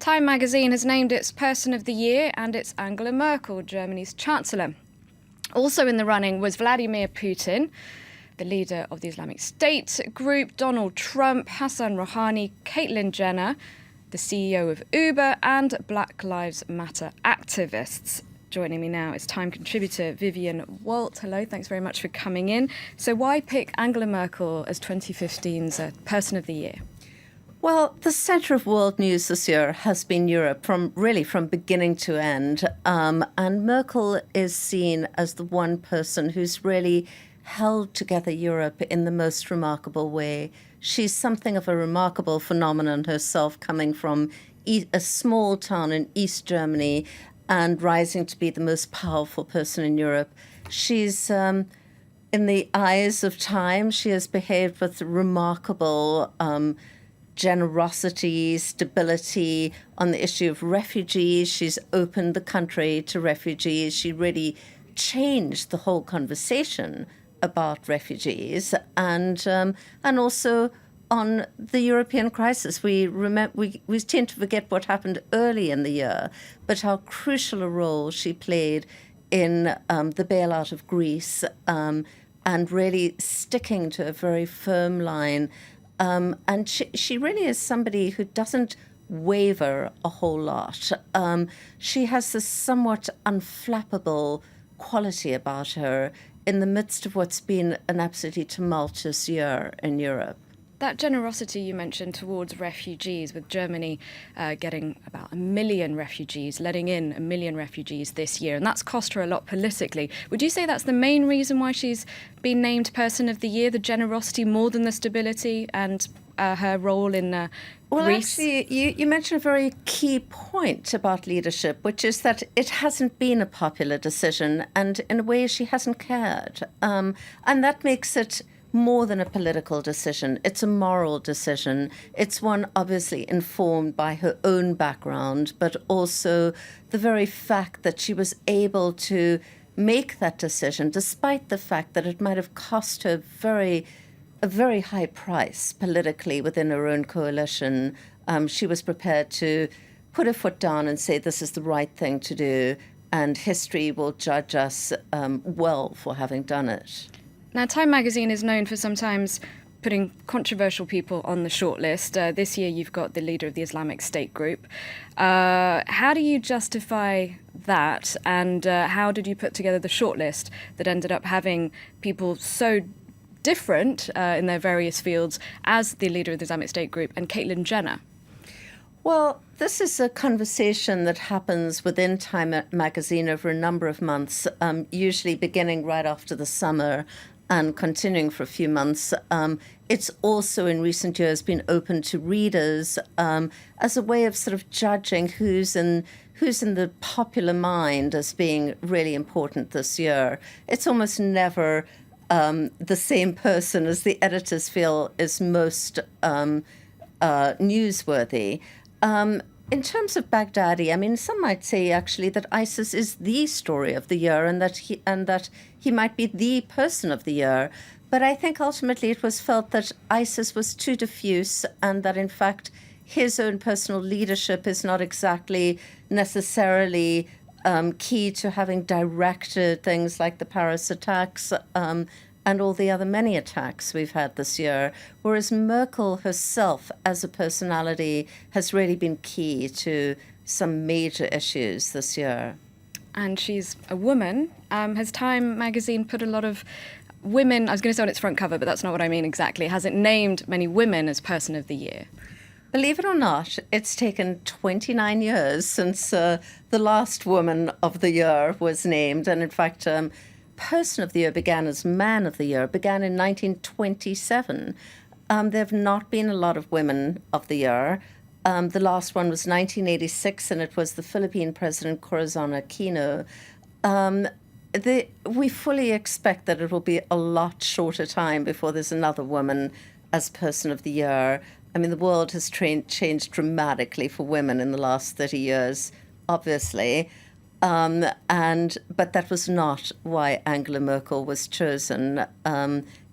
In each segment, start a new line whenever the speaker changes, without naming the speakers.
Time magazine has named its Person of the Year, and it's Angela Merkel, Germany's Chancellor. Also in the running was Vladimir Putin, the leader of the Islamic State group, Donald Trump, Hassan Rouhani, Caitlyn Jenner, the CEO of Uber, and Black Lives Matter activists. Joining me now is Time contributor Vivienne Walt. Hello, thanks very much for coming in. So why pick Angela Merkel as 2015's Person of the Year?
Well, the centre of world news this year has been Europe from beginning to end. And Merkel is seen as the one person who's really held together Europe in the most remarkable way. She's something of a remarkable phenomenon herself, coming from a small town in East Germany and rising to be the most powerful person in Europe. She's, in the eyes of time, she has behaved with remarkable generosity, stability on the issue of refugees. She's opened the country to refugees. She really changed the whole conversation about refugees, and also on the European crisis. We tend to forget what happened early in the year, but how crucial a role she played in the bailout of Greece, and really sticking to a very firm line. And she really is somebody who doesn't waver a whole lot. She has this somewhat unflappable quality about her in the midst of what's been an absolutely tumultuous year in Europe.
That generosity you mentioned towards refugees, with Germany getting about 1 million refugees, letting in 1 million refugees this year, and that's cost her a lot politically. Would you say that's the main reason why she's been named Person of the Year, the generosity more than the stability and her role in
Well,
Greece?
actually, you mentioned a very key point about leadership, which is that it hasn't been a popular decision, and in a way she hasn't cared. And that makes it more than a political decision. It's a moral decision. It's one obviously informed by her own background, but also the very fact that she was able to make that decision, despite the fact that it might have cost her a very high price politically within her own coalition. She was prepared to put her foot down and say this is the right thing to do, and history will judge us well for having done it.
Now, Time magazine is known for sometimes putting controversial people on the shortlist. This year you've got the leader of the Islamic State group. How do you justify that, and how did you put together the shortlist that ended up having people so different in their various fields as the leader of the Islamic State group and Caitlyn Jenner?
Well, this is a conversation that happens within Time magazine over a number of months, usually beginning right after the summer and continuing for a few months. It's also in recent years been open to readers as a way of sort of judging who's in the popular mind as being really important this year. It's almost never the same person as the editors feel is most newsworthy. In terms of Baghdadi, I mean, some might say actually that ISIS is the story of the year, and that he might be the person of the year. But I think ultimately it was felt that ISIS was too diffuse, and that in fact his own personal leadership is not exactly necessarily key to having directed things like the Paris attacks and all the other many attacks we've had this year, whereas Merkel herself as a personality has really been key to some major issues this year.
And she's a woman. Has Time magazine put a lot of women, I was going to say on its front cover, but that's not what I mean exactly, has it named many women as Person of the Year?
Believe it or not, it's taken 29 years since the last Woman of the Year was named, and in fact, Person of the Year began as Man of the Year, began in 1927. There have not been a lot of Women of the Year. The last one was 1986, and it was the Philippine President Corazon Aquino. We fully expect that it will be a lot shorter time before there's another woman as Person of the Year. I mean, the world has changed dramatically for women in the last 30 years, obviously. But that was not why Angela Merkel was chosen.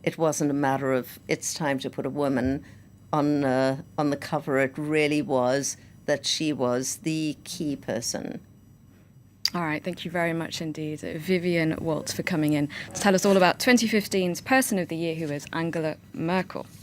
It wasn't a matter of it's time to put a woman on the cover. It really was that she was the key person.
All right, thank you very much indeed, Vivienne Walt, for coming in to tell us all about 2015's Person of the Year, who is Angela Merkel.